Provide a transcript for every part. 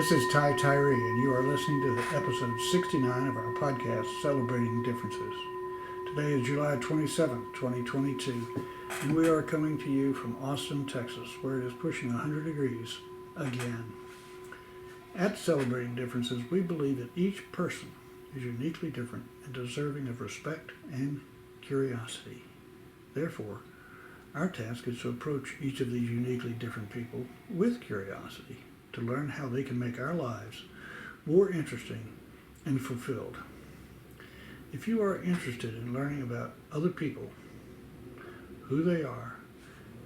This is Ty Tyree, and you are listening to the episode 69 of our podcast, Celebrating Differences. Today is July 27th, 2022, and we are coming to you from Austin, Texas, where it is pushing 100 degrees again. At Celebrating Differences, we believe that each person is uniquely different and deserving of respect and curiosity. Therefore, our task is to approach each of these uniquely different people with curiosity to learn how they can make our lives more interesting and fulfilled. If you are interested in learning about other people, who they are,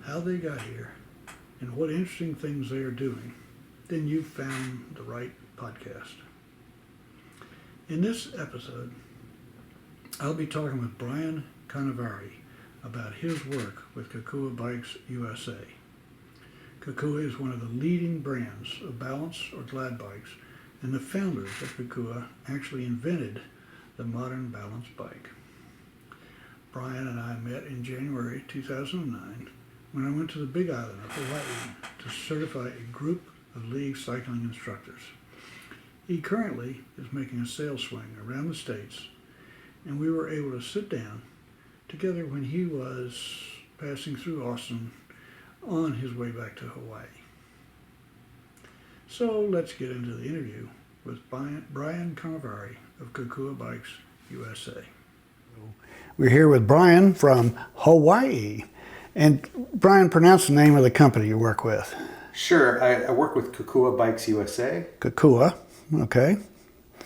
how they got here, and what interesting things they are doing, then you've found the right podcast. In this episode, I'll be talking with Brian Canevari about his work with Kokua Bikes USA. Kokua is one of the leading brands of balance or glad bikes, and the founders of Kokua actually invented the modern balance bike. Brian and I met in January 2009 when I went to the Big Island of Hawaii to certify a group of league cycling instructors. He currently is making a sales swing around the States, and we were able to sit down together when he was passing through Austin on his way back to Hawaii. So let's get into the interview with Brian Canevari of Kokua Bikes USA. We're here with Brian from Hawaii. And Brian, pronounce the name of the company you work with. Sure. I work with Kokua Bikes USA. Kokua, okay.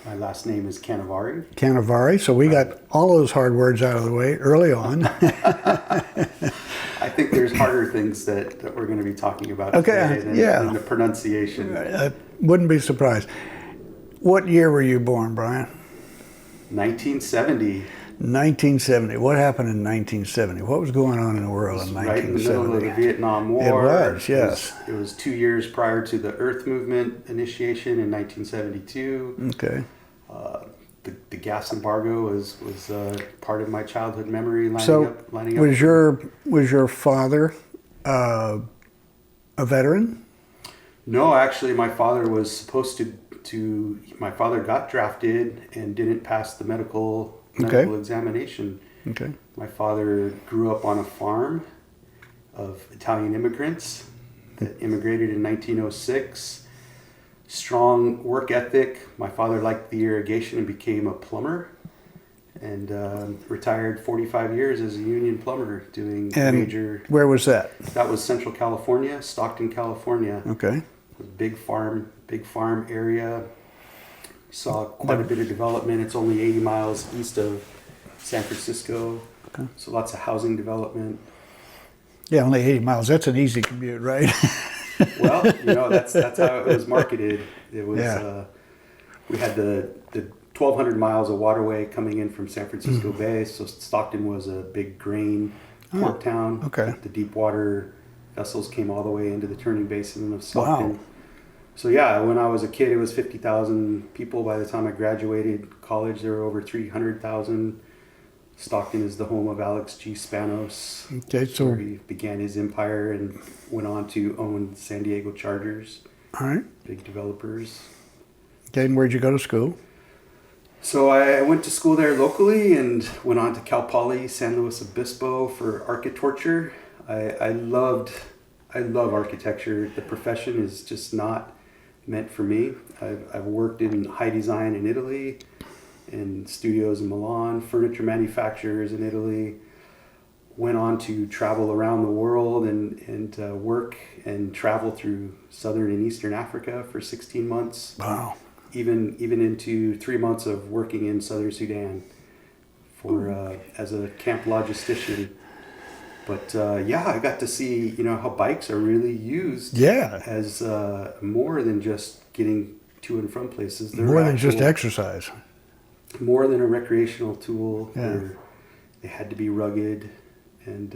My last name is Canevari. Canevari. So we got all those hard words out of the way early on. I think there's harder things that we're going to be talking about today than the pronunciation. Wouldn't be surprised. What year were you born, Brian? 1970. 1970. What happened in 1970? What was going on in the world in 1970? Right in the middle of the Vietnam War. It was, yes. It was 2 years prior to the Earth Movement initiation in 1972. Okay. The gas embargo was part of my childhood memory lining up. Was your father a veteran? No, actually, my father was supposed to. My father got drafted and didn't pass the medical examination. Okay. My father grew up on a farm of Italian immigrants that immigrated in 1906. Strong work ethic. My father liked the irrigation and became a plumber, and retired 45 years as a union plumber doing major. Where was that? That was Central California, Stockton, California. Okay. Big farm area. Saw quite a bit of development. It's only 80 miles east of San Francisco. Okay. So lots of housing development. Yeah, only 80 miles. That's an easy commute, right? Well, that's how it was marketed. It was we had the 1,200 miles of waterway coming in from San Francisco Bay. So Stockton was a big grain port town. Okay. The deep water vessels came all the way into the turning basin of Stockton. Wow. So yeah, when I was a kid, it was 50,000 people. By the time I graduated college, there were over 300,000. Stockton is the home of Alex G. Spanos, where he began his empire and went on to own San Diego Chargers. All right. Big developers. Okay, and where'd you go to school? So I went to school there locally and went on to Cal Poly San Luis Obispo for architecture. I love architecture. The profession is just not meant for me. I've worked in high design in Italy, in studios in Milan, furniture manufacturers in Italy. Went on to travel around the world and work and travel through southern and eastern Africa for 16 months. Wow. Even into 3 months of working in southern Sudan as a camp logistician. But I got to see how bikes are really used as more than just getting to and from places. They're more than just exercise. More than a recreational tool. Yeah. They had to be rugged. And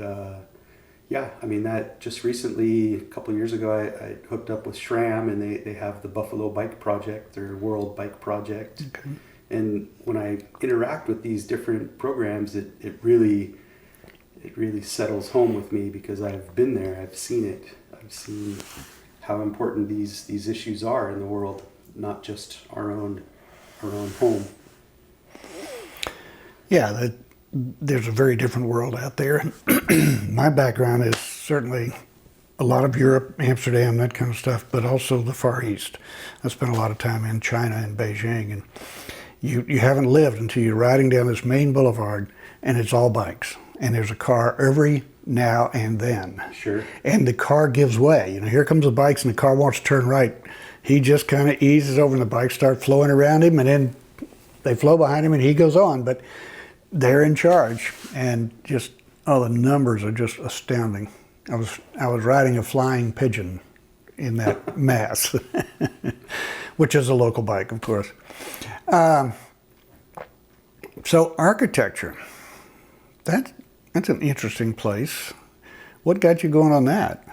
that just recently, a couple of years ago, I hooked up with SRAM, and they have the Buffalo Bike Project, their World Bike Project. Okay. And when I interact with these different programs, it really settles home with me because I've been there, I've seen it, I've seen how important these issues are in the world. not just our own home. Yeah, there's a very different world out there. My background is certainly a lot of Europe, Amsterdam, that kind of stuff, but also the Far East. I spent a lot of time in China and Beijing, and you haven't lived until you're riding down this main boulevard, and it's all bikes, and there's a car every now and then. Sure. And the car gives way. You know, here comes the bikes, and the car wants to turn right. He just kind of eases over, and the bikes start flowing around him, and then they flow behind him, and he goes on. But they're in charge, and just the numbers are just astounding. I was riding a flying pigeon in that mass, which is a local bike, of course. So architecture, that's an interesting place. What got you going on that?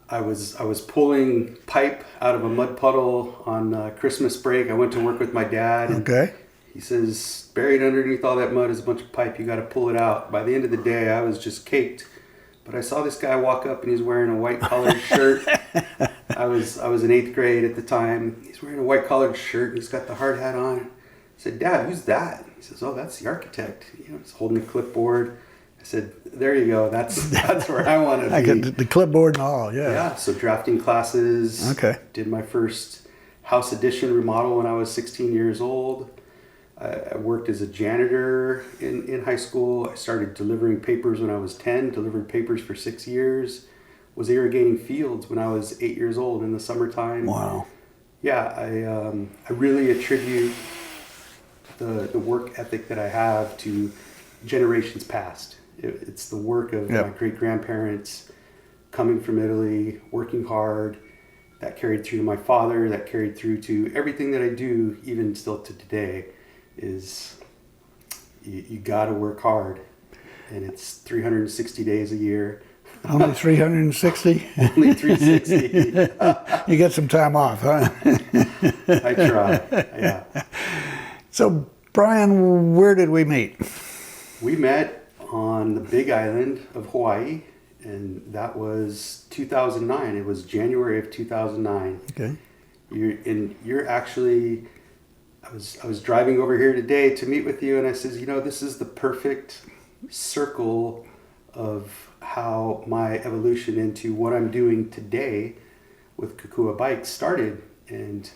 I was pulling pipe out of a mud puddle on Christmas break. I went to work with my dad. And okay. He says, buried underneath all that mud is a bunch of pipe. You got to pull it out. By the end of the day, I was just caked. But I saw this guy walk up, and he's wearing a white collared shirt. I was in 8th grade at the time. He's wearing a white collared shirt, and he's got the hard hat on. I said, Dad, who's that? He says, oh, that's the architect. You know, he's holding a clipboard. I said, there you go. That's where I want to be. I get the clipboard and all, yeah. Yeah, so drafting classes. Okay. Did my first house addition remodel when I was 16 years old. I worked as a janitor in high school. I started delivering papers when I was 10, delivered papers for 6 years. Was irrigating fields when I was 8 years old in the summertime. Wow. Yeah, I really attribute the work ethic that I have to generations past. It's the work of my great-grandparents coming from Italy, working hard. That carried through to my father, that carried through to everything that I do, even still to today, is you got to work hard. And it's 360 days a year. Only 360? Only 360. You get some time off, huh? I try, yeah. So, Brian, where did we meet? We met on the Big Island of Hawaii, and that was 2009. It was January of 2009. Okay. You're actually, I was driving over here today to meet with you, and I says, this is the perfect circle of how my evolution into what I'm doing today with Kokua Bikes started. And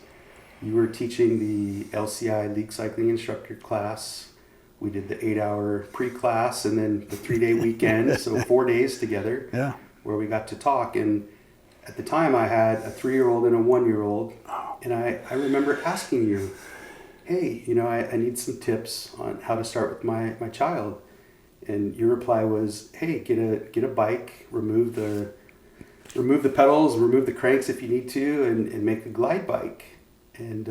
you were teaching the LCI League Cycling Instructor class. We did the 8-hour pre-class and then the 3-day weekend, so 4 days together, where we got to talk. And at the time, I had a 3-year-old and a 1-year-old, and I remember asking you, hey, I need some tips on how to start with my child. And your reply was, hey, get a bike, remove the pedals, remove the cranks if you need to, and make a glide bike. And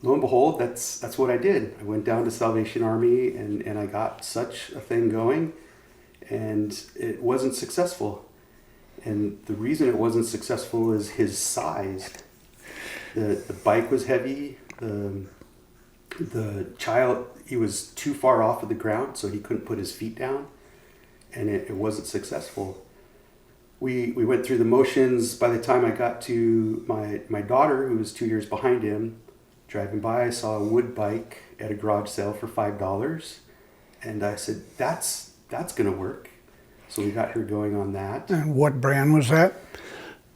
lo and behold, that's what I did. I went down to Salvation Army and I got such a thing going, and it wasn't successful. And the reason it wasn't successful is his size. The bike was heavy. The child, he was too far off of the ground, so he couldn't put his feet down, and it wasn't successful. We went through the motions. By the time I got to my daughter, who was 2 years behind him, driving by, I saw a wood bike at a garage sale for $5, and I said, that's going to work. So we got her going on that. And what brand was that?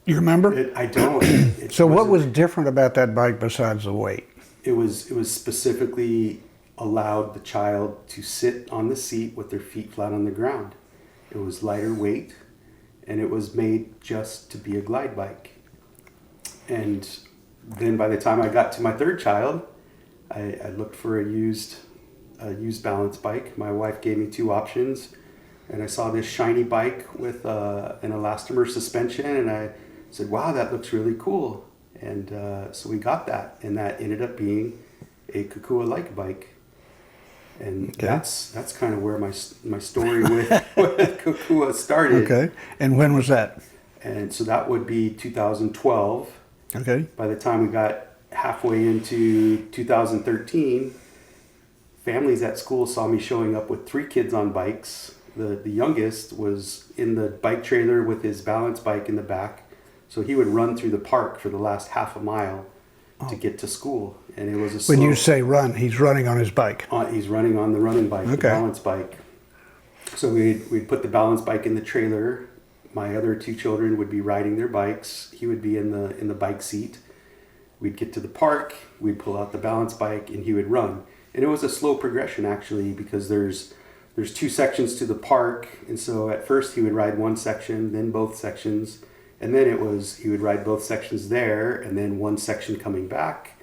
You remember? I don't. So what was different about that bike besides the weight? It was specifically allowed the child to sit on the seat with their feet flat on the ground. It was lighter weight, and it was made just to be a glide bike. And then by the time I got to my third child, I looked for a used balance bike. My wife gave me 2 options, and I saw this shiny bike with an elastomer suspension, and I said, wow, that looks really cool. And so we got that, and that ended up being a Kokua-like bike. And that's kind of where my story with Kokua started. Okay. And when was that? And so that would be 2012. Okay. By the time we got halfway into 2013, families at school saw me showing up with 3 kids on bikes. The youngest was in the bike trailer with his balance bike in the back. So he would run through the park for the last half a mile. to get to school. And it was a When slow, you say run, he's running on his bike. he's running on the running bike, the Okay. balance bike. So we'd put the balance bike in the trailer. My other two children would be riding their bikes. He would be in the bike seat. We'd get to the park, we'd pull out the balance bike, and he would run. And it was a slow progression, actually, because there's two sections to the park. And so at first he would ride one section, then both sections. And then he would ride both sections there, and then one section coming back,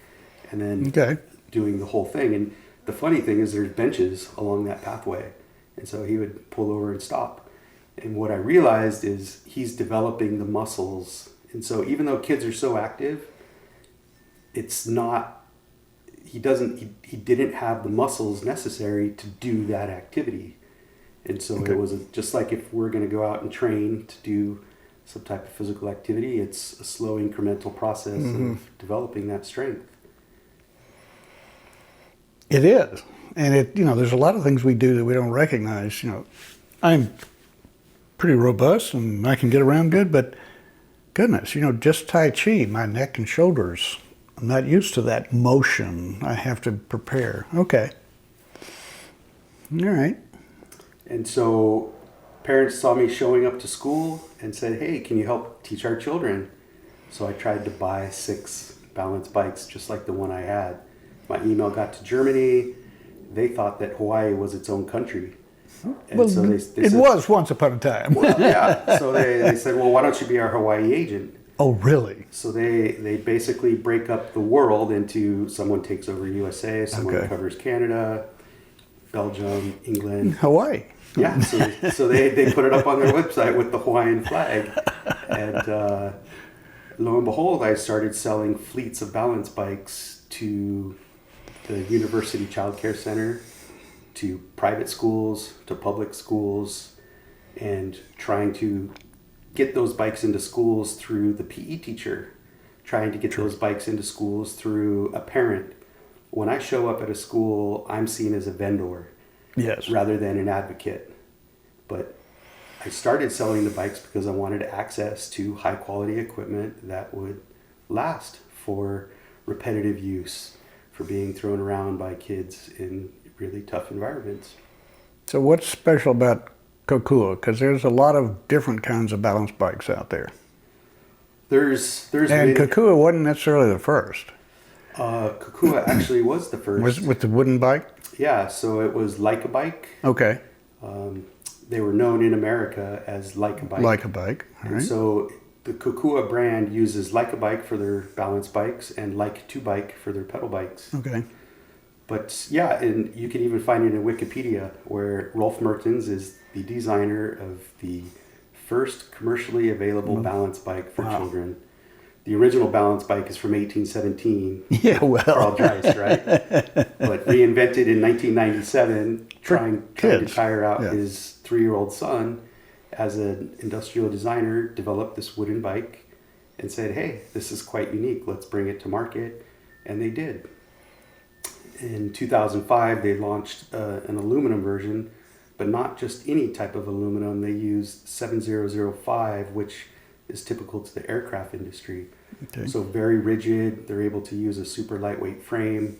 and then doing the whole thing. And the funny thing is there's benches along that pathway. And so he would pull over and stop. And what I realized is he's developing the muscles. And so even though kids are so active, it's not, he didn't have the muscles necessary to do that activity. And so it was just like if we're going to go out and train to do some type of physical activity, it's a slow incremental process of developing that strength. It is. And there's a lot of things we do that we don't recognize. I'm pretty robust and I can get around good, but goodness, just Tai Chi, my neck and shoulders, I'm not used to that motion. I have to prepare. Okay. All right. And so parents saw me showing up to school and said, hey, can you help teach our children? So I tried to buy 6 balance bikes just like the one I had. My email got to Germany. They thought that Hawaii was its own country. And well, so they it said, was once upon a time. well, yeah. So they said, well, why don't you be our Hawaii agent? Oh, really? So they basically break up the world into someone takes over USA, someone covers Canada, Belgium, England. Hawaii. Yeah, so they put it up on their website with the Hawaiian flag. And lo and behold, I started selling fleets of balance bikes to the University Child Care Center, to private schools, to public schools, and trying to get those bikes into schools through the PE teacher, trying to get those bikes into schools through a parent. When I show up at a school, I'm seen as a vendor rather than an advocate. But I started selling the bikes because I wanted access to high quality equipment that would last for repetitive use, for being thrown around by kids in really tough environments. So what's special about Kokua? Because there's a lot of different kinds of balance bikes out there. There's and many. Kokua wasn't necessarily the first. Kokua actually was the first. Was with the wooden bike? Yeah, so it was Like a Bike. Okay. They were known in America as Like a Bike. Like a Bike. All right. And so the Kokua brand uses Like a Bike for their balance bikes and Like to Bike for their pedal bikes. Okay. But yeah, and you can even find it in Wikipedia, where Rolf Mertens is the designer of the first commercially available balance bike for children. The original balance bike is from 1817. Yeah, well. Carl Zeiss, right? But reinvented in 1997, trying to tire out his 3-year-old son, as an industrial designer, developed this wooden bike and said, hey, this is quite unique. Let's bring it to market. And they did. In 2005, they launched an aluminum version, but not just any type of aluminum. They used 7005, which is typical to the aircraft industry. Okay. So very rigid. They're able to use a super lightweight frame.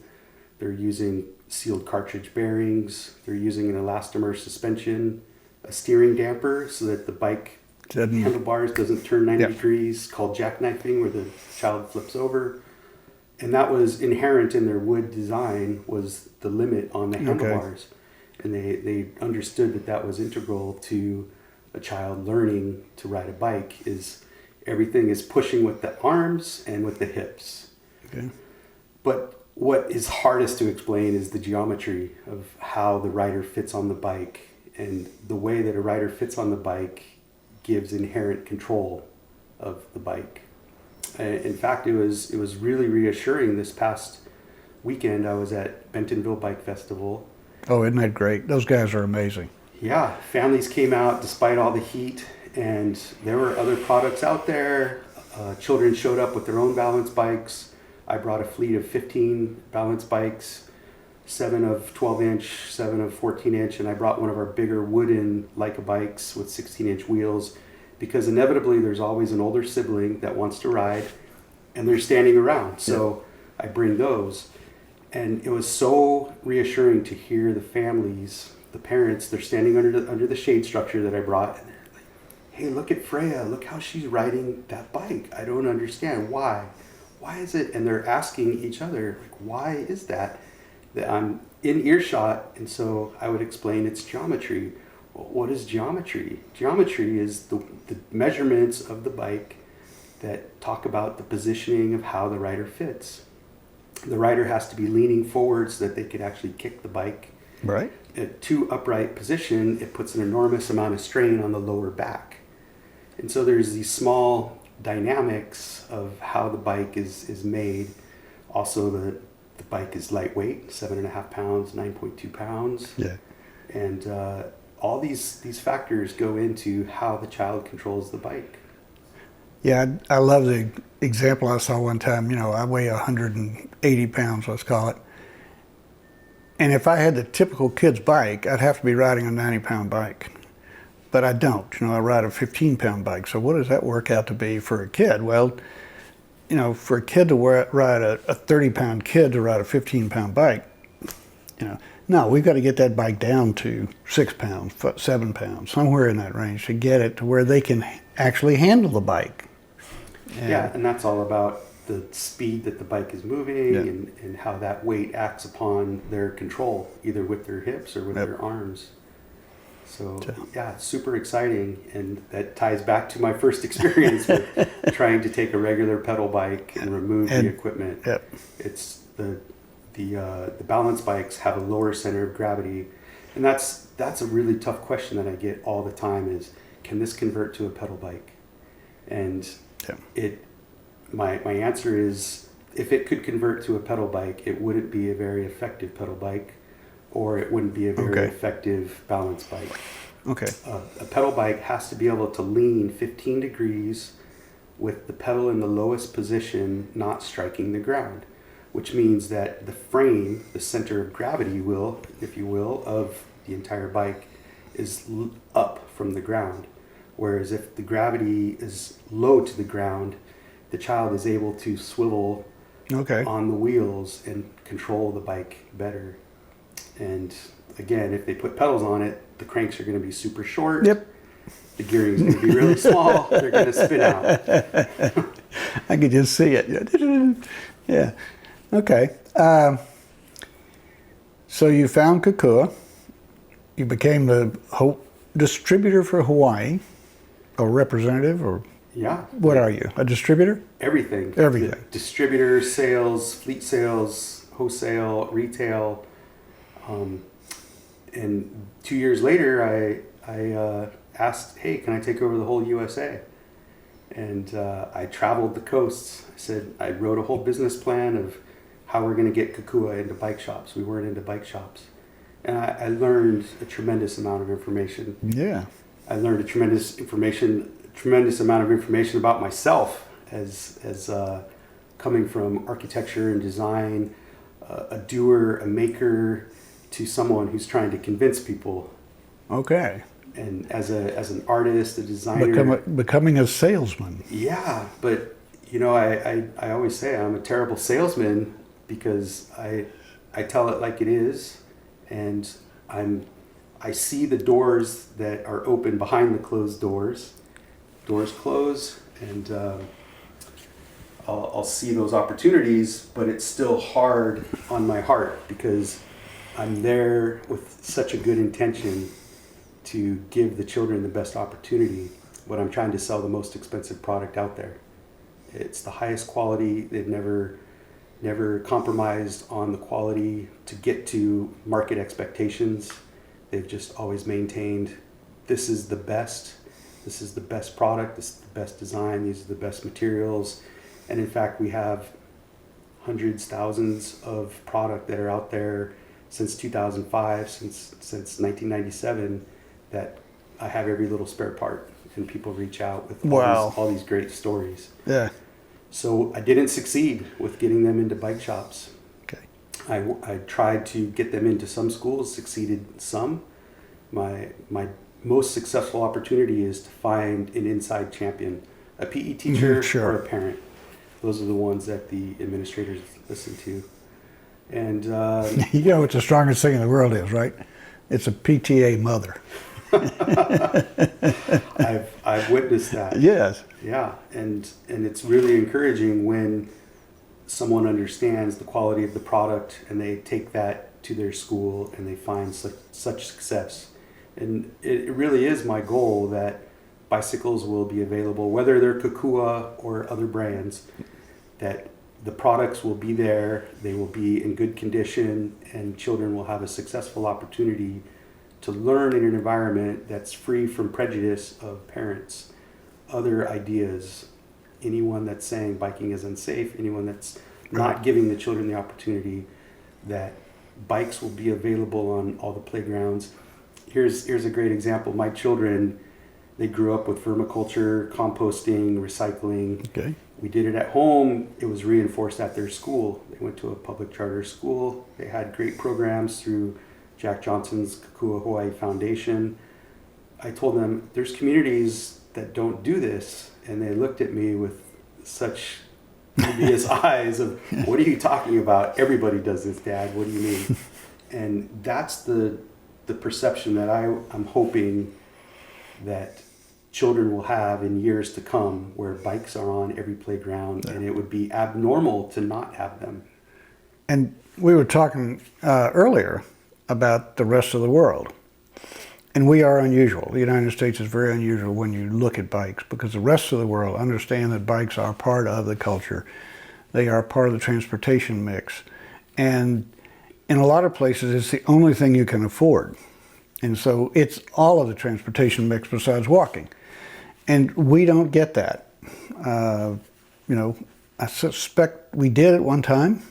They're using sealed cartridge bearings. They're using an elastomer suspension, a steering damper so that the bike handlebars doesn't turn 90 degrees, called jackknifing, where the child flips over. And that was inherent in their wood design, was the limit on the handlebars. And they understood that was integral to a child learning to ride a bike, is everything is pushing with the arms and with the hips. Okay. But what is hardest to explain is the geometry of how the rider fits on the bike. And the way that a rider fits on the bike gives inherent control of the bike. In fact, it was really reassuring. This past weekend, I was at Bentonville Bike Festival. Oh, isn't that great? Those guys are amazing. Yeah, families came out despite all the heat, and there were other products out there. Children showed up with their own balance bikes. I brought a fleet of 15 balance bikes, 7 of 12-inch, 7 of 14-inch, and I brought one of our bigger wooden Leica bikes with 16-inch wheels, because inevitably there's always an older sibling that wants to ride, and they're standing around. So I bring those. And it was so reassuring to hear the families, the parents, they're standing under the shade structure that I brought, and they're like, hey, look at Freya, look how she's riding that bike. I don't understand why. Why is it? And they're asking each other, like, why is that? That I'm in earshot, and so I would explain it's geometry. Well, what is geometry? Geometry is the measurements of the bike that talk about the positioning of how the rider fits. The rider has to be leaning forward so that they could actually kick the bike. Right. At too upright position, it puts an enormous amount of strain on the lower back. And so there's these small dynamics of how the bike is made. Also, the bike is lightweight, 7.5 pounds, 9.2 pounds. Yeah. And all these factors go into how the child controls the bike. Yeah, I love the example I saw one time. You know, I weigh 180 pounds, let's call it. And if I had the typical kid's bike, I'd have to be riding a 90-pound bike. But I don't. You know, I ride a 15-pound bike. So what does that work out to be for a kid? Well, you know, for a kid to ride a 30-pound kid to ride a 15-pound bike, you know, no, we've got to get that bike down to 6 pounds, 7 pounds, somewhere in that range to get it to where they can actually handle the bike. And that's all about the speed that the bike is moving and how that weight acts upon their control, either with their hips or with their arms. So, it's super exciting. And that ties back to my first experience with trying to take a regular pedal bike and remove the equipment. It's the balance bikes have a lower center of gravity. And that's a really tough question that I get all the time is, can this convert to a pedal bike? And my answer is, if it could convert to a pedal bike, it wouldn't be a very effective pedal bike, or it wouldn't be a very effective balance bike. Okay. A pedal bike has to be able to lean 15 degrees with the pedal in the lowest position, not striking the ground, which means that the frame, the center of gravity if you will, of the entire bike is up from the ground. Whereas if the gravity is low to the ground, the child is able to swivel on the wheels and control the bike better. And again, if they put pedals on it, the cranks are going to be super short. Yep. The gearing is going to be really small. They're going to spin out. I could just see it. Yeah. Okay. So you found Kokua. You became the distributor for Hawaii, or representative, or what are you? A distributor? Everything. Everything. Distributor, sales, fleet sales, wholesale, retail. And 2 years later, I asked, hey, can I take over the whole USA? And I traveled the coasts. I wrote a whole business plan of how we're going to get Kokua into bike shops. We weren't into bike shops. And I learned a tremendous amount of information. Yeah. I learned a tremendous amount of information about myself as coming from architecture and design, a doer, a maker, to someone who's trying to convince people. Okay. And as an artist, a designer, becoming a salesman. Yeah, but you know, I always say I'm a terrible salesman because I tell it like it is, and I see the doors that are open behind the closed doors. Doors close, and I'll see those opportunities, but it's still hard on my heart because I'm there with such a good intention to give the children the best opportunity, but I'm trying to sell the most expensive product out there. It's the highest quality. They've never compromised on the quality to get to market expectations. They've just always maintained, this is the best product, this is the best design, these are the best materials. And in fact, we have hundreds, thousands of product that are out there since 2005, since 1997, that I have every little spare part, and people reach out with all these great stories. Yeah. So I didn't succeed with getting them into bike shops. Okay. I tried to get them into some schools, succeeded some. My most successful opportunity is to find an inside champion, a PE teacher or a parent. Those are the ones that the administrators listen to. And You know what the strongest thing in the world is, right? It's a PTA mother. I've witnessed that. Yes. Yeah, and it's really encouraging when someone understands the quality of the product and they take that to their school and they find such success. And it really is my goal that bicycles will be available, whether they're Kokua or other brands, that the products will be there, they will be in good condition, and children will have a successful opportunity to learn in an environment that's free from prejudice of parents, other ideas, anyone that's saying biking is unsafe, anyone that's not giving the children the opportunity, that bikes will be available on all the playgrounds. Here's a great example. My children, they grew up with vermiculture, composting, recycling. Okay. We did it at home. It was reinforced at their school. They went to a public charter school. They had great programs through Jack Johnson's Kokua Hawaii Foundation. I told them, there's communities that don't do this. And they looked at me with such dubious eyes of, what are you talking about? Everybody does this, Dad. What do you mean? And that's the perception that I'm hoping that children will have in years to come, where bikes are on every playground, and it would be abnormal to not have them. And we were talking earlier about the rest of the world. And we are unusual. The United States is very unusual when you look at bikes, because the rest of the world understand that bikes are part of the culture. They are part of the transportation mix. And in a lot of places, it's the only thing you can afford. And so it's all of the transportation mix besides walking. And we don't get that. I suspect we did at one time.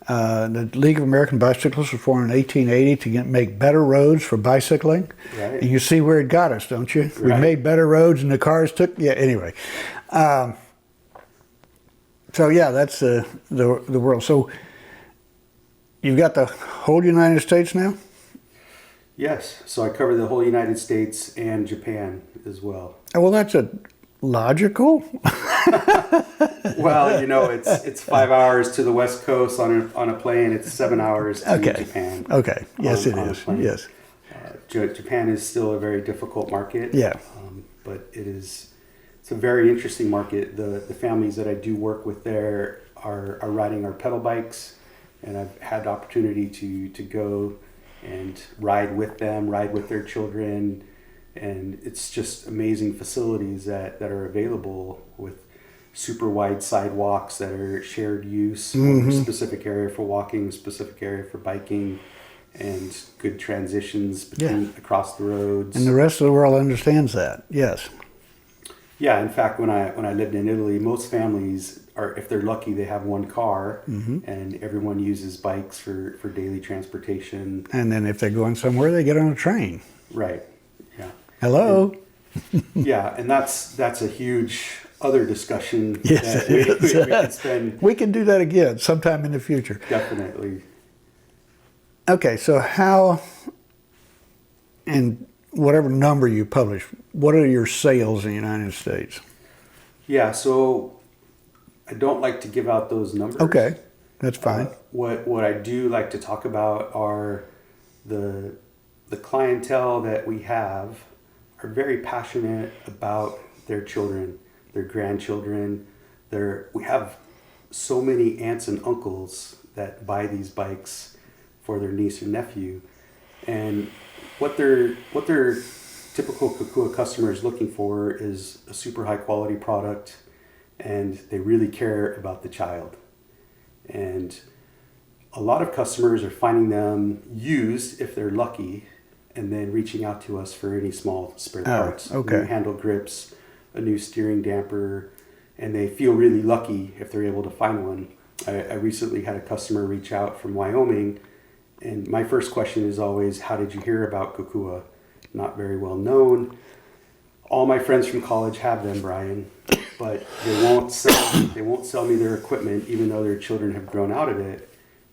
The League of American Bicyclists was formed in 1880 to make better roads for bicycling. Right. And you see where it got us, don't you? Right. We made better roads and the cars anyway. So yeah, that's the world. So you've got the whole United States now? Yes, so I cover the whole United States and Japan as well. Well, that's logical. Well, it's 5 hours to the West Coast on a plane. It's 7 hours to Japan. Okay. Yes, it is. Yes. Japan is still a very difficult market. Yeah. But it's a very interesting market. The families that I do work with there are riding our pedal bikes, and I've had the opportunity to go and ride with them, ride with their children, and it's just amazing facilities that are available with super wide sidewalks that are shared use, mm-hmm. Specific area for walking, specific area for biking, and good transitions across the roads. And the rest of the world understands that. Yes. Yeah. In fact, when I lived in Italy, most families are, if they're lucky, they have one car, mm-hmm. and everyone uses bikes for daily transportation. And then if they're going somewhere, they get on a train. Right. Yeah. Hello. And that's a huge other discussion. Yes, that we can spend. We can do that again sometime in the future. Definitely. Okay, so how, and whatever number you publish, what are your sales in the United States? Yeah, so I don't like to give out those numbers. Okay, that's fine. What I do like to talk about are the clientele that we have are very passionate about their children, their grandchildren. We have so many aunts and uncles that buy these bikes for their niece or nephew, and what their typical Kokua customer is looking for is a super high quality product, and they really care about the child. And a lot of customers are finding them used if they're lucky, and then reaching out to us for any small spare parts, new handle grips, a new steering damper, and they feel really lucky if they're able to find one. I recently had a customer reach out from Wyoming, and my first question is always, how did you hear about Kokua? Not very well known. All my friends from college have them, Brian, but they won't sell me their equipment, even though their children have grown out of it.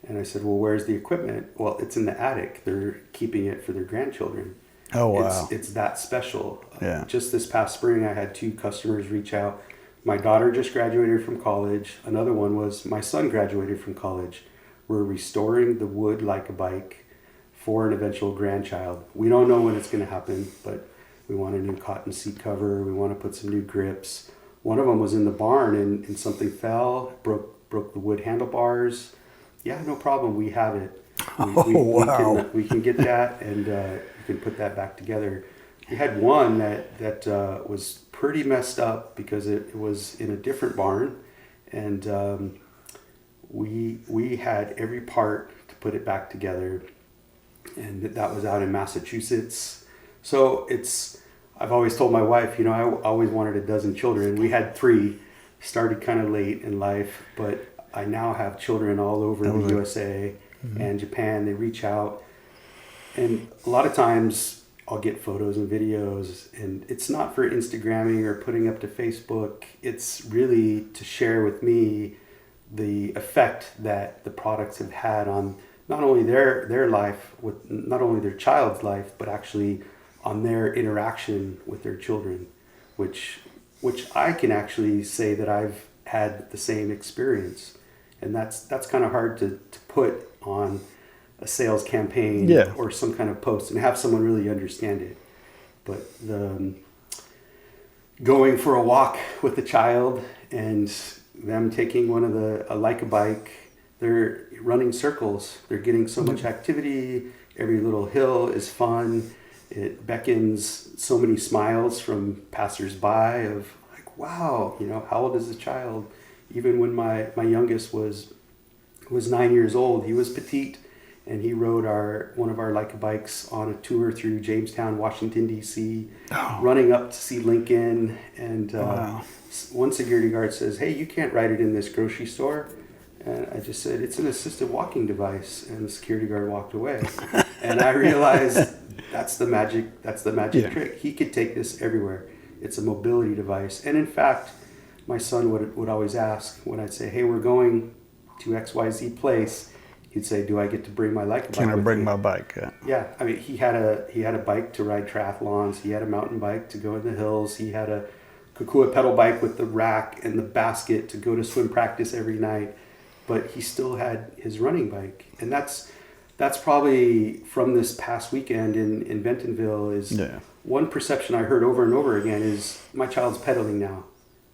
And I said, well, where's the equipment? Well, it's in the attic. They're keeping it for their grandchildren. Oh, wow. It's that special. Yeah. Just this past spring, I had 2 customers reach out. My daughter just graduated from college. Another one was my son graduated from college. We're restoring the wood like a bike for an eventual grandchild. We don't know when it's going to happen, but we want a new cotton seat cover. We want to put some new grips. One of them was in the barn and something fell, broke the wood handlebars. Yeah, no problem. We have it. Wow. We can get that, and you can put that back together. We had one that was pretty messed up because it was in a different barn, and we had every part to put it back together, and that was out in Massachusetts. So I've always told my wife, I always wanted a dozen children. We had 3, started kind of late in life, but I now have children all over the USA and Japan. They reach out, and a lot of times I'll get photos and videos, and it's not for Instagramming or putting up to Facebook. It's really to share with me the effect that the products have had on not only their life, with not only their child's life, but actually on their interaction with their children, which I can actually say that I've had the same experience. And that's kind of hard to put on a sales campaign or some kind of post and have someone really understand it. But going for a walk with a child and them taking a Leica bike, they're running circles. They're getting so much activity. Every little hill is fun. It beckons so many smiles from passersby of like, wow, how old is the child? Even when my youngest was 9 years old, he was petite, and he rode one of our Leica bikes on a tour through Jamestown, Washington, D.C., running up to see Lincoln. And one security guard says, "Hey, you can't ride it in this grocery store." And I just said, "It's an assisted walking device." And the security guard walked away. And I realized that's the magic trick. He could take this everywhere. It's a mobility device. And in fact, my son would always ask when I'd say, "Hey, we're going to XYZ place," he'd say, "Do I get to bring my Leica bike? Can I bring my bike?" Yeah. I mean, he had a bike to ride triathlons. He had a mountain bike to go in the hills. He had a Kokua pedal bike with the rack and the basket to go to swim practice every night. But he still had his running bike. And that's probably from this past weekend in Bentonville is one perception I heard over and over again is my child's pedaling now.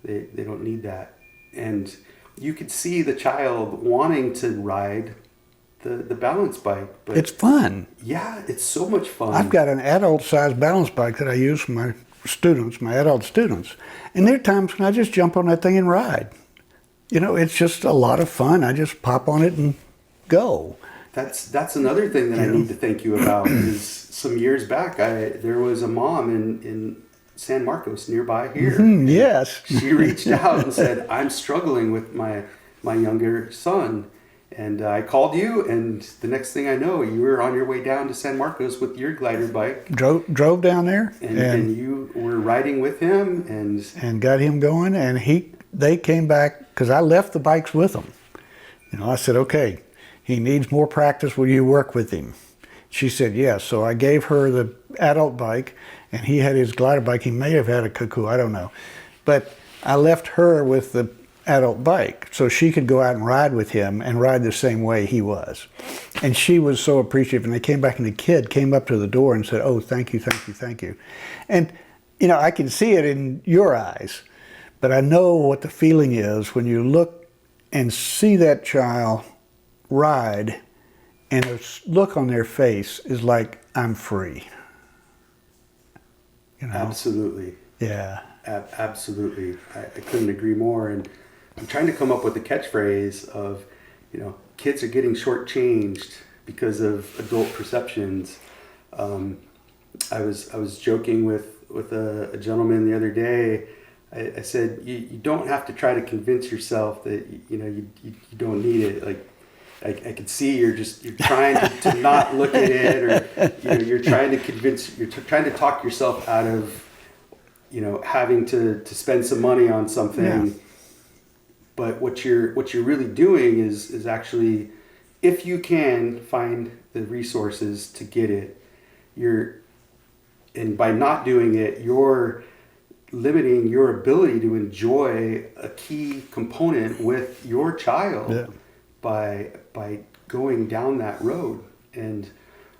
They don't need that. And you could see the child wanting to ride the balance bike. But it's fun. Yeah, it's so much fun. I've got an adult-sized balance bike that I use for my adult students. And there are times when I just jump on that thing and ride. It's just a lot of fun. I just pop on it and go. That's another thing that I need to thank you about is some years back, there was a mom in San Marcos nearby here. Yes. She reached out and said, "I'm struggling with my younger son." And I called you, and the next thing I know, you were on your way down to San Marcos with your glider bike. Drove down there. And you were riding with him. And got him going, and they came back, because I left the bikes with them. I said, "Okay, he needs more practice. Will you work with him?" She said, "Yes." So I gave her the adult bike, and he had his glider bike. He may have had a Kokua, I don't know. But I left her with the adult bike so she could go out and ride with him and ride the same way he was. And she was so appreciative. And they came back, and the kid came up to the door and said, "Oh, thank you, thank you, thank you." And, I can see it in your eyes, but I know what the feeling is when you look and see that child ride, and the look on their face is like, "I'm free." Absolutely. Yeah. Absolutely. I couldn't agree more. And I'm trying to come up with a catchphrase of, kids are getting shortchanged because of adult perceptions. I was joking with a gentleman the other day. I said, you don't have to try to convince yourself that you don't need it. Like I could see you're trying to not look at it, or you're trying to talk yourself out of having to spend some money on something. Yeah. But what you're really doing is actually, if you can find the resources to get it, and by not doing it, you're limiting your ability to enjoy a key component with your child by going down that road. And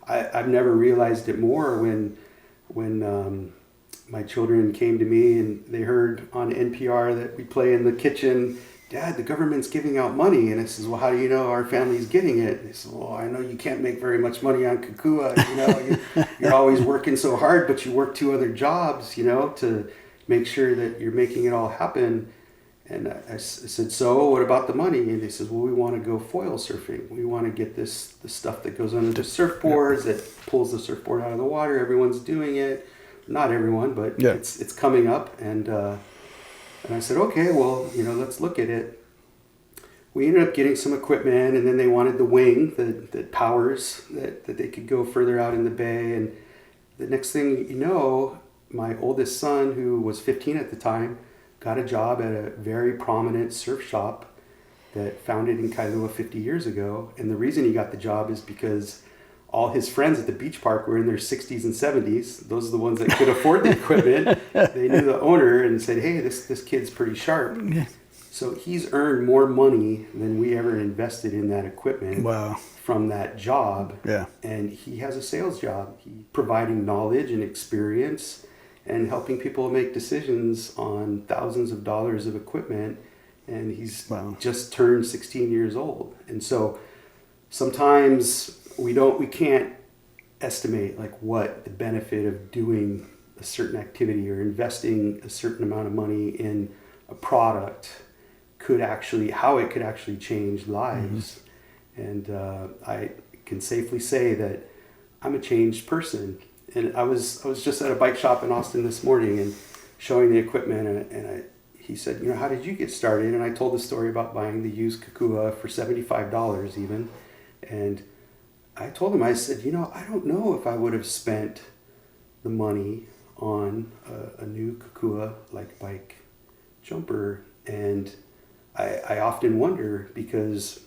I've never realized it more when my children came to me and they heard on NPR that we play in the kitchen, Dad, the government's giving out money. And I says, well, how do you know our family's getting it? And they said, well, I know you can't make very much money on Kokua. You're always working so hard, but you work 2 other jobs, to make sure that you're making it all happen. And I said, so what about the money? And they said, well, we want to go foil surfing. We want to get the stuff that goes under the surfboards that pulls the surfboard out of the water. Everyone's doing it. Not everyone, but it's coming up. And I said, okay, well, let's look at it. We ended up getting some equipment, and then they wanted the wing that powers that they could go further out in the bay. And the next thing you know, my oldest son, who was 15 at the time, got a job at a very prominent surf shop that founded in Kailua 50 years ago. And the reason he got the job is because all his friends at the beach park were in their 60s and 70s. Those are the ones that could afford the equipment. They knew the owner and said, hey, this kid's pretty sharp. So he's earned more money than we ever invested in that equipment from that job. And he has a sales job. He's providing knowledge and experience and helping people make decisions on thousands of dollars of equipment. And he's just turned 16 years old. And so sometimes we can't estimate like what the benefit of doing a certain activity or investing a certain amount of money in a product how it could actually change lives. And I can safely say that I'm a changed person. And I was just at a bike shop in Austin this morning and showing the equipment, and he said, how did you get started? And I told the story about buying the used Kokua for $75 even. And I told him, I said, I don't know if I would have spent the money on a new Kokua like bike jumper. And I often wonder, because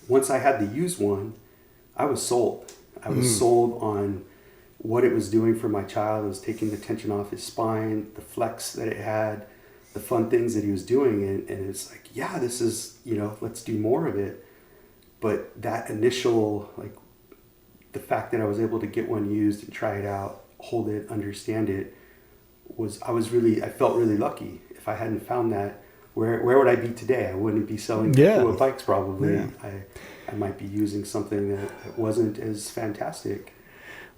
once I had the used one, I was sold. I was sold on what it was doing for my child. It was taking the tension off his spine, the flex that it had, the fun things that he was doing. And it's like, this is, let's do more of it. But that initial, the fact that I was able to get one used and try it out, hold it, understand it, I felt really lucky. If I hadn't found that, where would I be today? I wouldn't be selling Kokua bikes probably. I might be using something that wasn't as fantastic.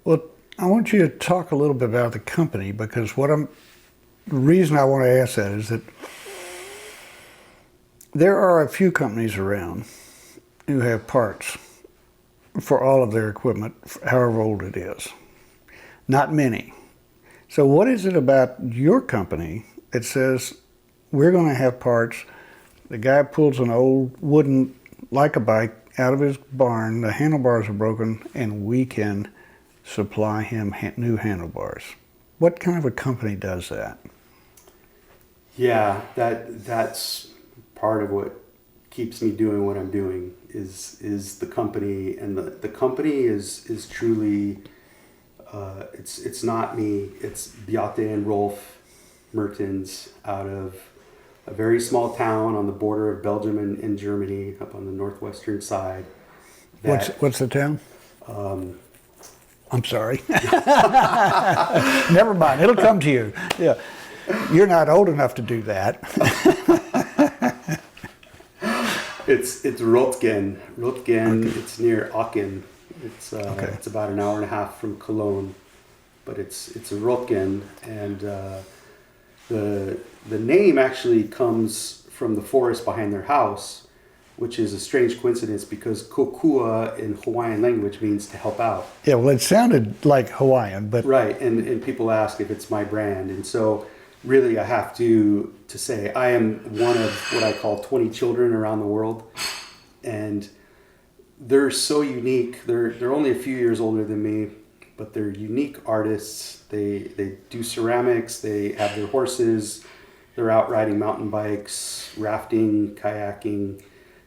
Well, I want you to talk a little bit about the company, because the reason I want to ask that is that there are a few companies around who have parts for all of their equipment, however old it is. Not many. So what is it about your company that says we're going to have parts? The guy pulls an old wooden, like a bike, out of his barn, the handlebars are broken, and we can supply him new handlebars. What kind of a company does that? Yeah, that's part of what keeps me doing what I'm doing is the company. And the company is truly, it's not me, it's Beate and Rolf Mertens out of a very small town on the border of Belgium and Germany, up on the northwestern side. What's the town? I'm sorry. Never mind. It'll come to you. Yeah, you're not old enough to do that. It's Rotgen. Okay. It's near Aachen. It's it's about an hour and a half from Cologne, but it's Rotgen, and the name actually comes from the forest behind their house, which is a strange coincidence because Kokua in Hawaiian language means to help out. Yeah, well, it sounded like Hawaiian, but... Right, and people ask if it's my brand. And so really I have to say I am one of what I call 20 children around the world. And they're so unique. They're only a few years older than me, but they're unique artists. They do ceramics, they have their horses, they're out riding mountain bikes, rafting, kayaking.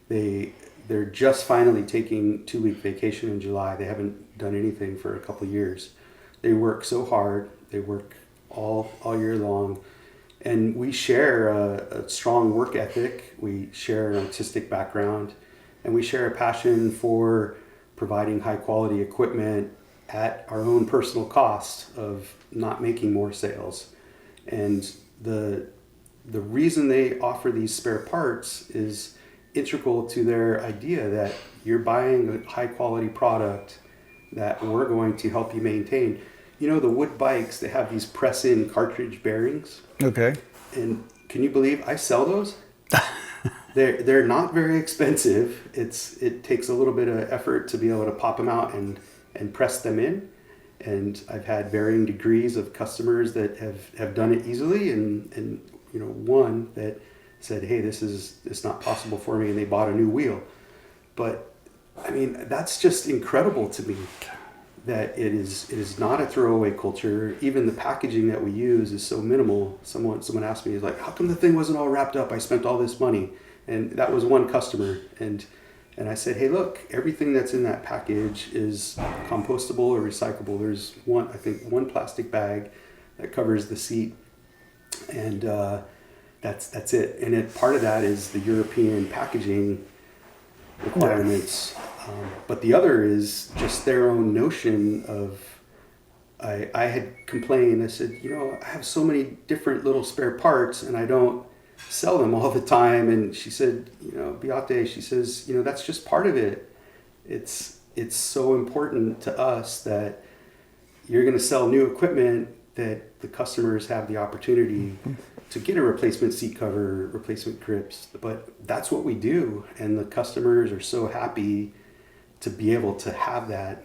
They're just finally taking 2-week vacation in July. They haven't done anything for a couple of years. They work so hard. They work all year long. And we share a strong work ethic. We share an artistic background, and we share a passion for providing high quality equipment at our own personal cost of not making more sales. And the reason they offer these spare parts is integral to their idea that you're buying a high quality product that we're going to help you maintain. You know, the wood bikes, they have these press-in cartridge bearings. Okay. And can you believe I sell those? They're not very expensive. It takes a little bit of effort to be able to pop them out and press them in. And I've had varying degrees of customers that have done it easily, and you know, one that said, hey, it's not possible for me, and they bought a new wheel. But I mean, that's just incredible to me, that it is not a throwaway culture. Even the packaging that we use is so minimal. Someone asked me, like, how come the thing wasn't all wrapped up? I spent all this money. And that was one customer. And I said, hey, look, everything that's in that package is compostable or recyclable. There's one plastic bag that covers the seat, and that's it. And part of that is the European packaging requirements. But the other is just their own notion of, I had complained, I said, you know, I have so many different little spare parts and I don't sell them all the time. And she said, you know, Beate, she says, you know, that's just part of it. It's so important to us that you're going to sell new equipment, that the customers have the opportunity to get a replacement seat cover, replacement grips. But that's what we do. And the customers are so happy to be able to have that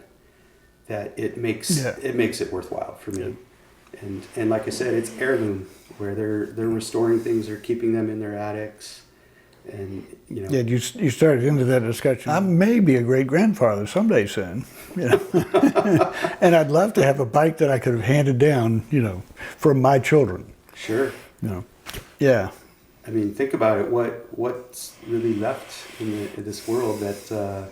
it makes it worthwhile for me. Yeah. And like I said, it's heirloom, where they're restoring things, they're keeping them in their attics, and you know. Yeah, you started into that discussion. I may be a great grandfather someday soon, you know, and I'd love to have a bike that I could have handed down, you know, from my children. Sure. You know. Yeah. I mean, think about it. What's really left in this world that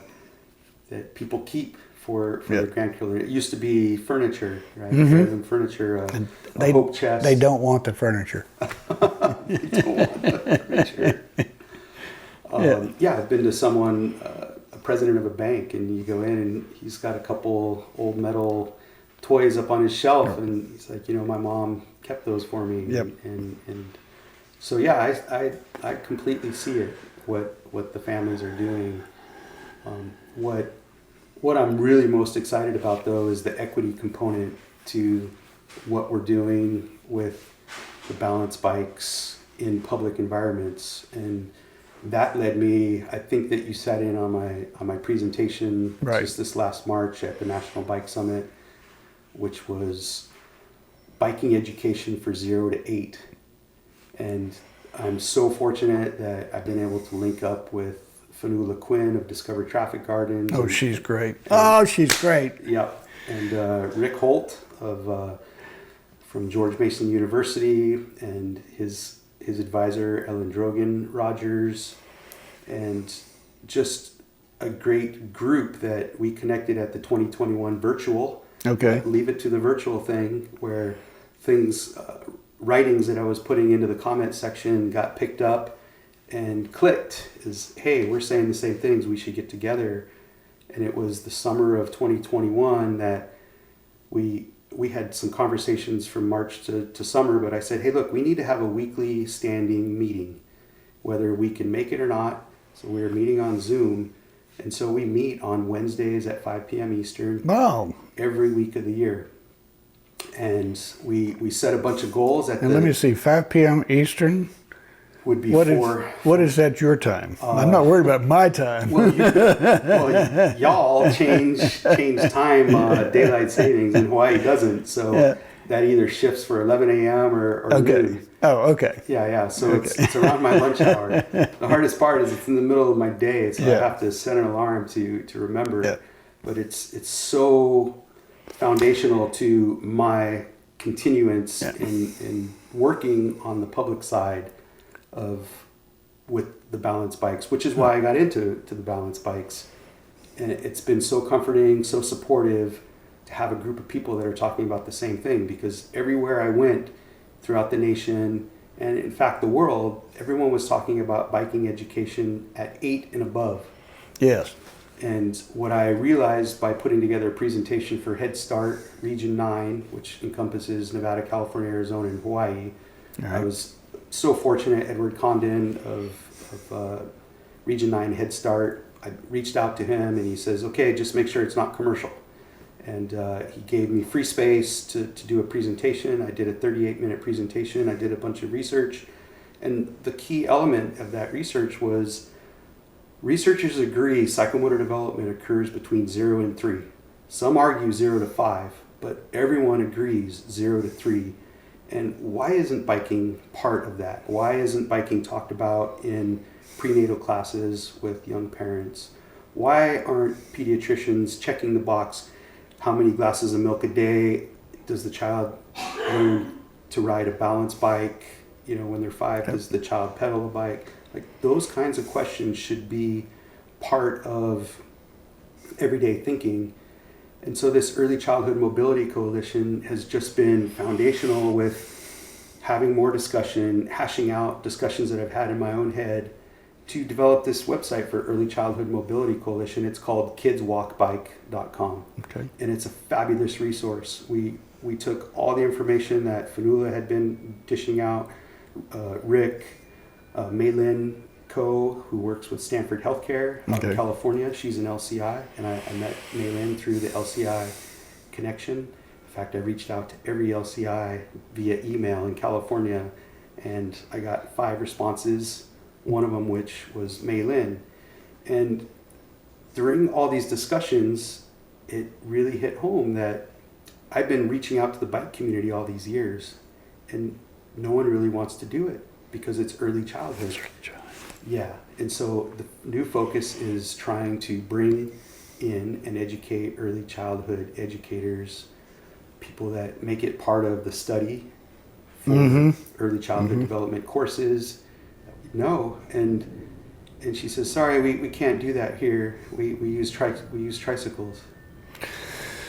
people keep for their grandchildren? It used to be furniture, right? Mm-hmm. Furniture, a hope chest. They don't want the furniture. They don't want the furniture. I've been to someone, a president of a bank, and you go in and he's got a couple old metal toys up on his shelf, and he's like, you know, my mom kept those for me. Yep. And so I completely see it, what the families are doing. What I'm really most excited about, though, is the equity component to what we're doing with the balance bikes in public environments. And that led me, I think that you sat in on my presentation just this last March at the National Bike Summit, which was biking education for 0 to 8. And I'm so fortunate that I've been able to link up with Fanula Quinn of Discover Traffic Gardens. Oh, she's great. She's great. Yep. And Rick Holt from George Mason University, and his advisor, Ellen Drogan Rogers, and just a great group that we connected at the 2021 virtual. Okay. Leave it to the virtual thing, where things, writings that I was putting into the comment section got picked up and clicked is, hey, we're saying the same things, we should get together. And it was the summer of 2021 that we had some conversations from March to summer, but I said, hey, look, we need to have a weekly standing meeting, whether we can make it or not. So we were meeting on Zoom, and so we meet on Wednesdays at 5 p.m. Eastern. Wow. Every week of the year. And we set a bunch of goals at let me see, 5 p.m. Eastern? Would be what is that your time? I'm not worried about my time. Y'all change time, daylight savings, and Hawaii doesn't. So that either shifts for 11 a.m. or noon. Oh, okay. Yeah. So it's around my lunch hour. The hardest part is it's in the middle of my day, so I have to set an alarm to remember. Yeah. But it's so foundational to my continuance in working on the public side with the balance bikes, which is why I got into the balance bikes. And it's been so comforting, so supportive to have a group of people that are talking about the same thing, because everywhere I went throughout the nation and in fact the world, everyone was talking about biking education at 8 and above. Yes. And what I realized by putting together a presentation for Head Start Region 9, which encompasses Nevada, California, Arizona, and Hawaii, Right. I was so fortunate. Edward Condon of Region 9 Head Start, I reached out to him and he says, okay, just make sure it's not commercial. And he gave me free space to do a presentation. I did a 38-minute presentation. I did a bunch of research. And the key element of that research was researchers agree psychomotor development occurs between 0 and 3. Some argue 0 to 5, but everyone agrees 0 to 3. And why isn't biking part of that? Why isn't biking talked about in prenatal classes with young parents? Why aren't pediatricians checking the box? How many glasses of milk a day? Does the child learn to ride a balance bike? You know, when they're 5, does the child pedal a bike? Like, those kinds of questions should be part of everyday thinking. And so this Early Childhood Mobility Coalition has just been foundational with having more discussion, hashing out discussions that I've had in my own head to develop this website for Early Childhood Mobility Coalition. It's called kidswalkbike.com. Okay. And it's a fabulous resource. We took all the information that Fanula had been dishing out, Rick, Maylin Ko, who works with Stanford Healthcare out in California. She's an LCI, and I met Maylin through the LCI connection. In fact, I reached out to every LCI via email in California, and I got 5 responses, one of them which was Maylin. And during all these discussions, it really hit home that I've been reaching out to the bike community all these years, and no one really wants to do it because it's early childhood. Yeah, and so the new focus is trying to bring in and educate early childhood educators, people that make it part of the study for early childhood development courses. No, and she says, sorry, we can't do that here. We use tricycles.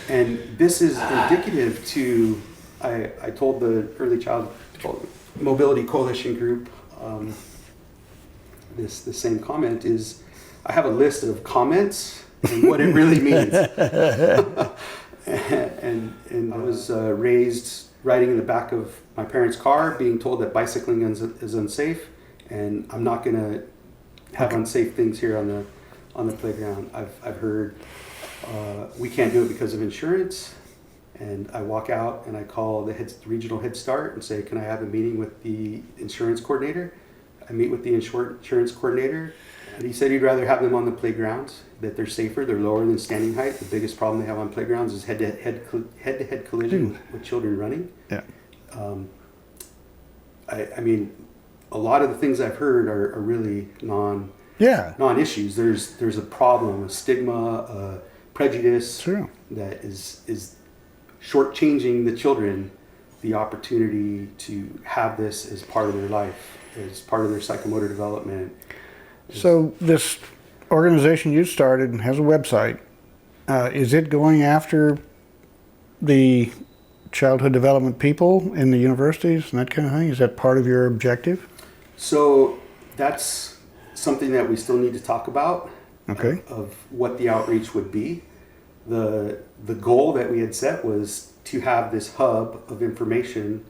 And this is indicative to, I told the Early Child Mobility Coalition group, the same comment is, I have a list of comments and what it really means. and I was raised riding in the back of my parents' car, being told that bicycling is unsafe, and I'm not going to have unsafe things here on the playground. I've heard we can't do it because of insurance, and I walk out and I call the regional Head Start and say, can I have a meeting with the insurance coordinator? I meet with the insurance coordinator, and he said he'd rather have them on the playgrounds, that they're safer, they're lower than standing height. The biggest problem they have on playgrounds is head-to-head collision with children running. Yeah. I mean, a lot of the things I've heard are really non-issues. There's a problem, a stigma, a prejudice that is shortchanging the children the opportunity to have this as part of their life, as part of their psychomotor development. So this organization you started has a website. Is it going after the childhood development people in the universities and that kind of thing? Is that part of your objective? So that's something that we still need to talk about, of what the outreach would be. The goal that we had set was to have this hub of information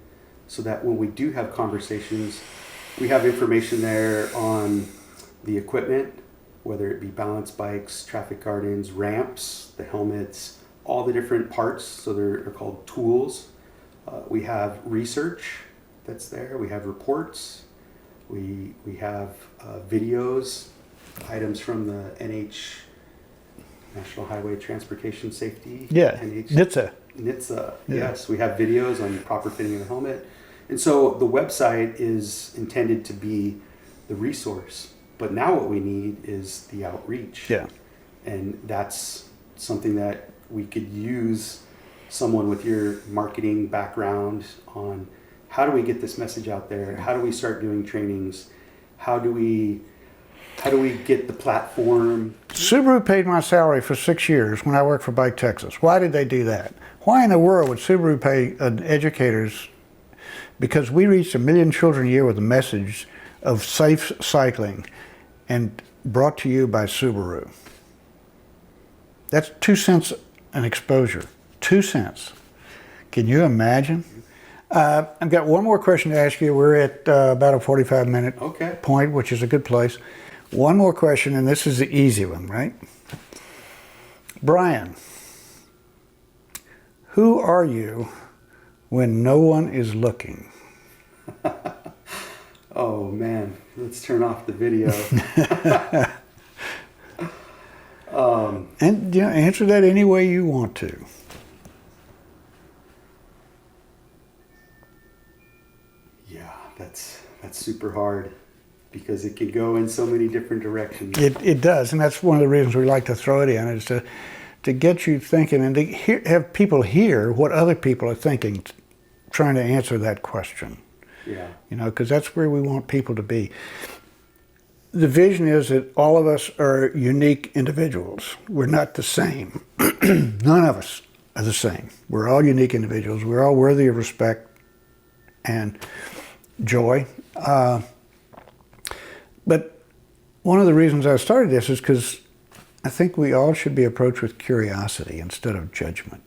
so that when we do have conversations, we have information there on the equipment, whether it be balance bikes, traffic gardens, ramps, the helmets, all the different parts. So they're called tools. We have research that's there. We have reports. We have videos, items from the National Highway Transportation Safety. Yeah, NHTSA. Yes. We have videos on proper fitting of the helmet. And so the website is intended to be the resource. But now what we need is the outreach. Yeah. And that's something that we could use someone with your marketing background on. How do we get this message out there? How do we start doing trainings? How do we How do we get the platform? Subaru paid my salary for 6 years when I worked for Bike Texas. Why did they do that? Why in the world would Subaru pay educators? Because we reached 1 million children a year with a message of safe cycling, and brought to you by Subaru. That's 2 cents an exposure. 2 cents. Can you imagine? I've got one more question to ask you. We're at about a 45-minute point, which is a good place. One more question, and this is the easy one, right? Brian, who are you when no one is looking? Oh man, let's turn off the video. And answer that any way you want to. Yeah, that's super hard because it could go in so many different directions. It does, and that's one of the reasons we like to throw it in, is to get you thinking and to have people hear what other people are thinking, trying to answer that question. Yeah. Because that's where we want people to be. The vision is that all of us are unique individuals. We're not the same. None of us are the same. We're all unique individuals. We're all worthy of respect and joy. But one of the reasons I started this is because I think we all should be approached with curiosity instead of judgment.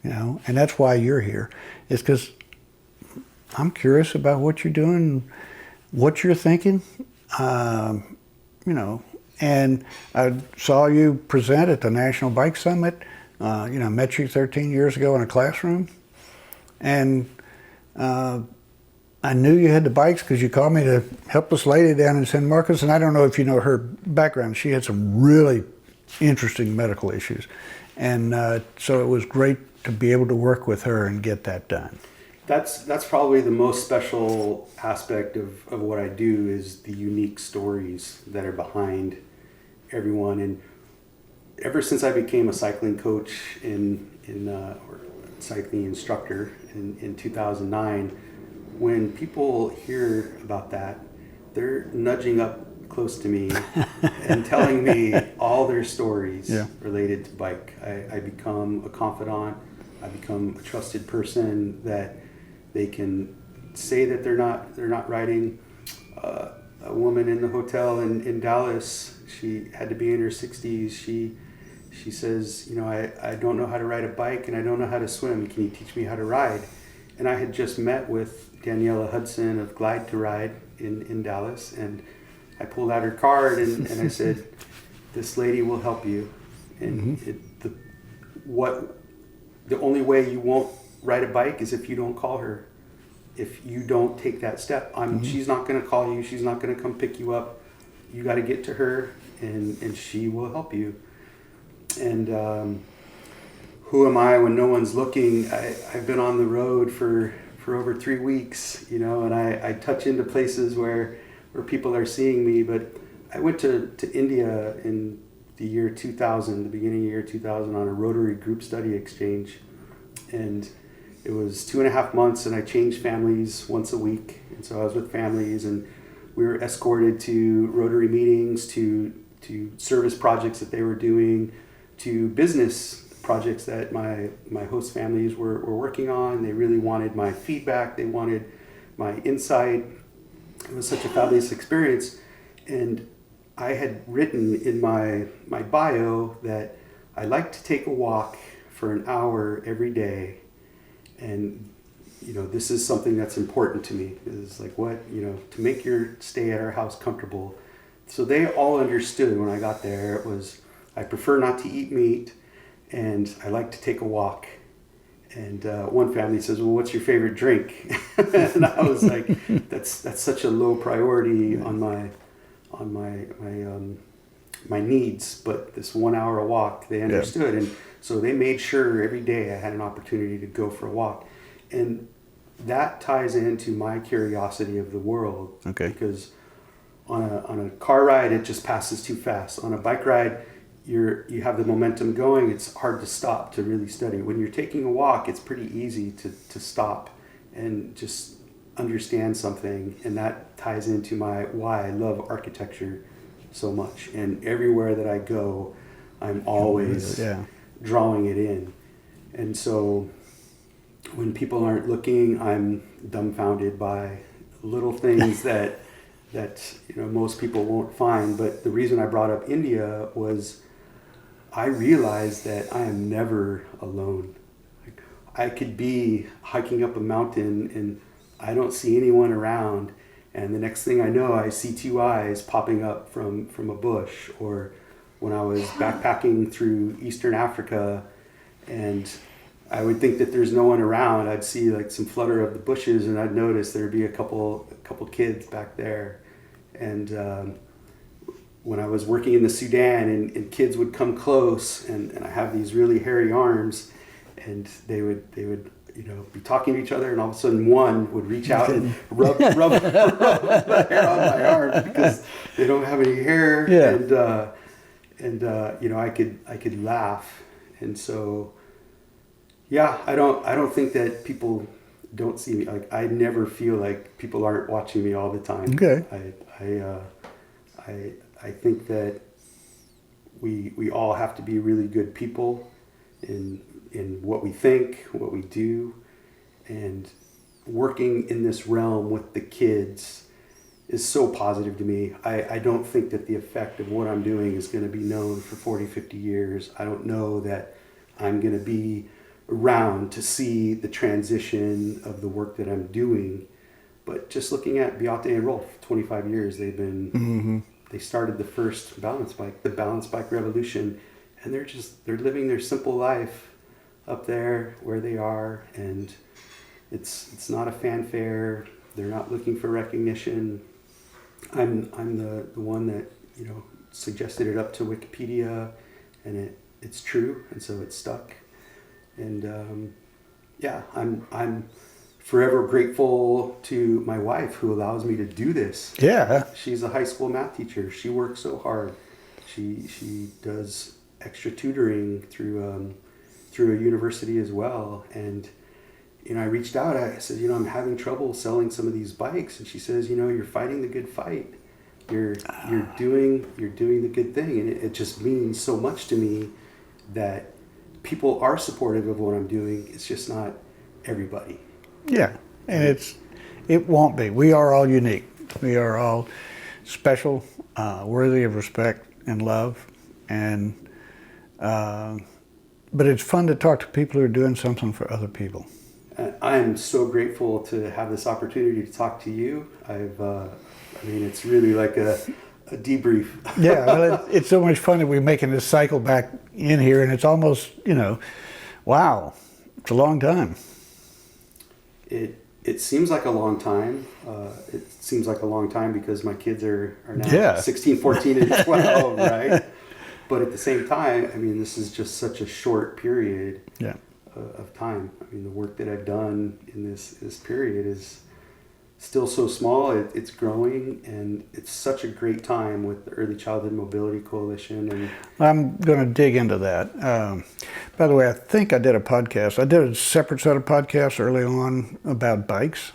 And that's why you're here, is because I'm curious about what you're doing, what you're thinking, and I saw you present at the National Bike Summit. Met you 13 years ago in a classroom, and I knew you had the bikes because you called me to help this lady down in San Marcos, and I don't know if you know her background. She had some really interesting medical issues, and so it was great to be able to work with her and get that done. That's probably the most special aspect of what I do, is the unique stories that are behind everyone. And ever since I became a cycling coach or cycling instructor in 2009, when people hear about that, they're nudging up close to me and telling me all their stories related to bike. I become a confidant. I become a trusted person that they can say that they're not riding. A woman in the hotel in Dallas, she had to be in her 60s. She says, I don't know how to ride a bike and I don't know how to swim. Can you teach me how to ride? And I had just met with Daniela Hudson of Glide to Ride in Dallas, and I pulled out her card and I said, this lady will help you. And the only way you won't ride a bike is if you don't call her. If you don't take that step, she's not going to call you. She's not going to come pick you up. You got to get to her, and she will help you. And who am I when no one's looking? I've been on the road for over 3 weeks, and I touch into places where people are seeing me. But I went to India in the year 2000, the beginning of the year 2000, on a Rotary group study exchange. And it was 2.5 months, and I changed families once a week. And so I was with families, and we were escorted to Rotary meetings, to service projects that they were doing, to business projects that my host families were working on. They really wanted my feedback. They wanted my insight. It was such a fabulous experience. And I had written in my bio that I like to take a walk for an hour every day. And, this is something that's important to me. It's like to make your stay at our house comfortable. So they all understood when I got there. It was, I prefer not to eat meat, and I like to take a walk. And one family says, well, what's your favorite drink? And I was like, that's such a low priority on my needs. But this 1 hour walk, they understood. And so they made sure every day I had an opportunity to go for a walk. And that ties into my curiosity of the world. Okay. Because on a car ride, it just passes too fast. On a bike ride, you have the momentum going. It's hard to stop to really study. When you're taking a walk, it's pretty easy to stop and just understand something, and that ties into why I love architecture so much. And everywhere that I go, I'm always drawing it in. And so when people aren't looking, I'm dumbfounded by little things that most people won't find. But the reason I brought up India was I realized that I am never alone. Like, I could be hiking up a mountain and I don't see anyone around, and the next thing I know, I see two eyes popping up from a bush. Or when I was backpacking through Eastern Africa, and I would think that there's no one around, I'd see like some flutter of the bushes, and I'd notice there'd be a couple kids back there. And when I was working in the Sudan, and kids would come close, and I have these really hairy arms, and they would be talking to each other, and all of a sudden one would reach out and rub the hair on my arm because they don't have any hair. Yeah. And I could laugh. And so, yeah, I don't think that people don't see me. Like, I never feel like people aren't watching me all the time. Okay. I think that we all have to be really good people in what we think, what we do, and working in this realm with the kids is so positive to me. I don't think that the effect of what I'm doing is going to be known for 40, 50 years. I don't know that I'm going to be around to see the transition of the work that I'm doing. But just looking at Beate and Rolf, 25 years, they've been, they started the first balance bike revolution, and they're living their simple life up there where they are, and it's not a fanfare. They're not looking for recognition. I'm the one that suggested it up to Wikipedia, and it's true, and so it's stuck. And I'm forever grateful to my wife who allows me to do this. Yeah. She's a high school math teacher. She works so hard. She does extra tutoring through a university as well. And I reached out. I said, I'm having trouble selling some of these bikes. And she says, you're fighting the good fight. You're doing the good thing. And it just means so much to me that people are supportive of what I'm doing. It's just not everybody. Yeah, and it won't be. We are all unique. We are all special, worthy of respect and love, and but it's fun to talk to people who are doing something for other people. I am so grateful to have this opportunity to talk to you. It's really like a debrief. Yeah, well, it's so much fun that we're making this cycle back in here, and it's almost, wow, it's a long time. It seems like a long time. It seems like a long time because my kids are now 16, 14, and 12, right? But at the same time, this is just such a short period of time. The work that I've done in this period is still so small. It's growing, and it's such a great time with the Early Childhood Mobility Coalition. And I'm going to dig into that. By the way, I think I did a podcast. I did a separate set of podcasts early on about bikes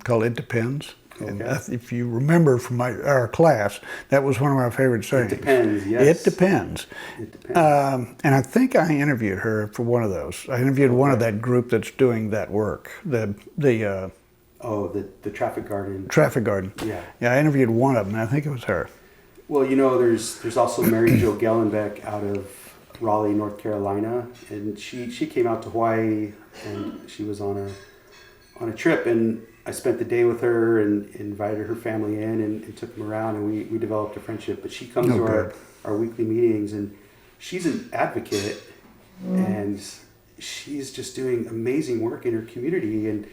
called It Depends. Okay. And if you remember from our class, that was one of my favorite sayings. It depends, yes. It depends. It depends. And I think I interviewed her for one of those. I interviewed one of that group that's doing that work. The Traffic Garden. Traffic Garden. Yeah. Yeah, I interviewed one of them, and I think it was her. Well, there's also Mary Jo Gellenbeck out of Raleigh, North Carolina, and she came out to Hawaii, and she was on a trip, and I spent the day with her and invited her family in and took them around, and we developed a friendship. But she comes to our weekly meetings, and she's an advocate, and she's just doing amazing work in her community. And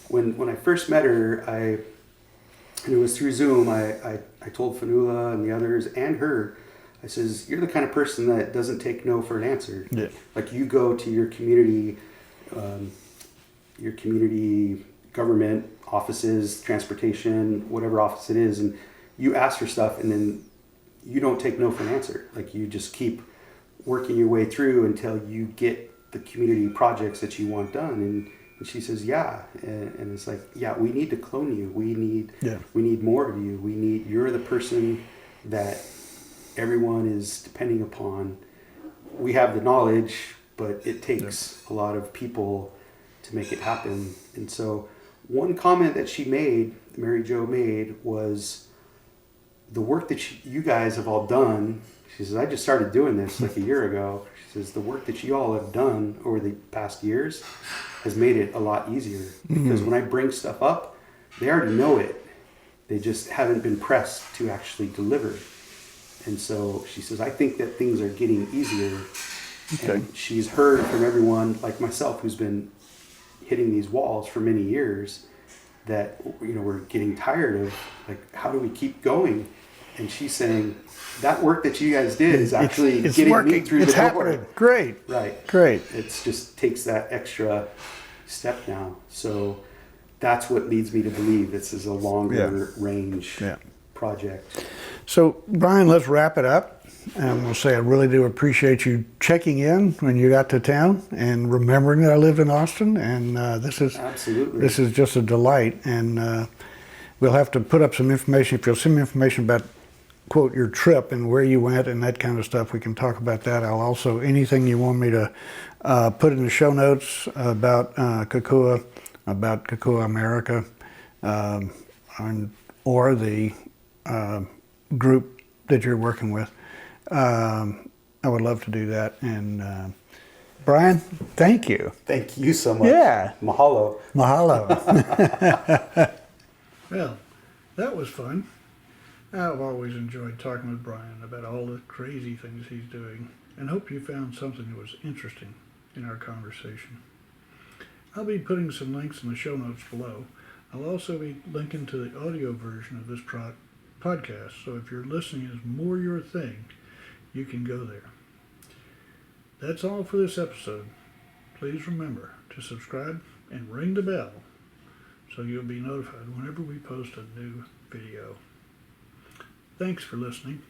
when I first met her, and it was through Zoom, I told Fanula and the others and her, I says, you're the kind of person that doesn't take no for an answer. Yeah. Like, you go to your community government offices, transportation, whatever office it is, and you ask for stuff, and then you don't take no for an answer. Like, you just keep working your way through until you get the community projects that you want done. And she says, yeah. And it's like, yeah, we need to clone you. We Yeah. need more of you. You're the person that everyone is depending upon. We have the knowledge, but it takes a lot of people to make it happen. And so one comment that Mary Jo made, was the work that you guys have all done. She says, I just started doing this like a year ago. She says, the work that you all have done over the past years has made it a lot easier. Because when I bring stuff up, they already know it. They just haven't been pressed to actually deliver. And so she says, I think that things are getting easier. Okay. And she's heard from everyone like myself who's been hitting these walls for many years that, we're getting tired of, like, how do we keep going? And she's saying, that work that you guys did is actually it's getting working. me through It's the door. happening. Great. Right. Great. It's just takes that extra step now. So that's what leads me to believe this is a longer range project. So, Brian, let's wrap it up. And we'll say I really do appreciate you checking in when you got to town and remembering that I lived in Austin. And this is just a delight. And we'll have to put up some information. If you'll send me information about, quote, your trip and where you went and that kind of stuff, we can talk about that. I'll also, anything you want me to put in the show notes about Kokua, about Kokua America, or the group that you're working with. I would love to do that. And Brian, thank you. Thank you so much. Yeah. Mahalo. Mahalo. Well, that was fun. I've always enjoyed talking with Brian about all the crazy things he's doing, and hope you found something that was interesting in our conversation. I'll be putting some links in the show notes below. I'll also be linking to the audio version of this podcast, so if you're listening is more your thing, you can go there. That's all for this episode. Please remember to subscribe and ring the bell so you'll be notified whenever we post a new video. Thanks for listening.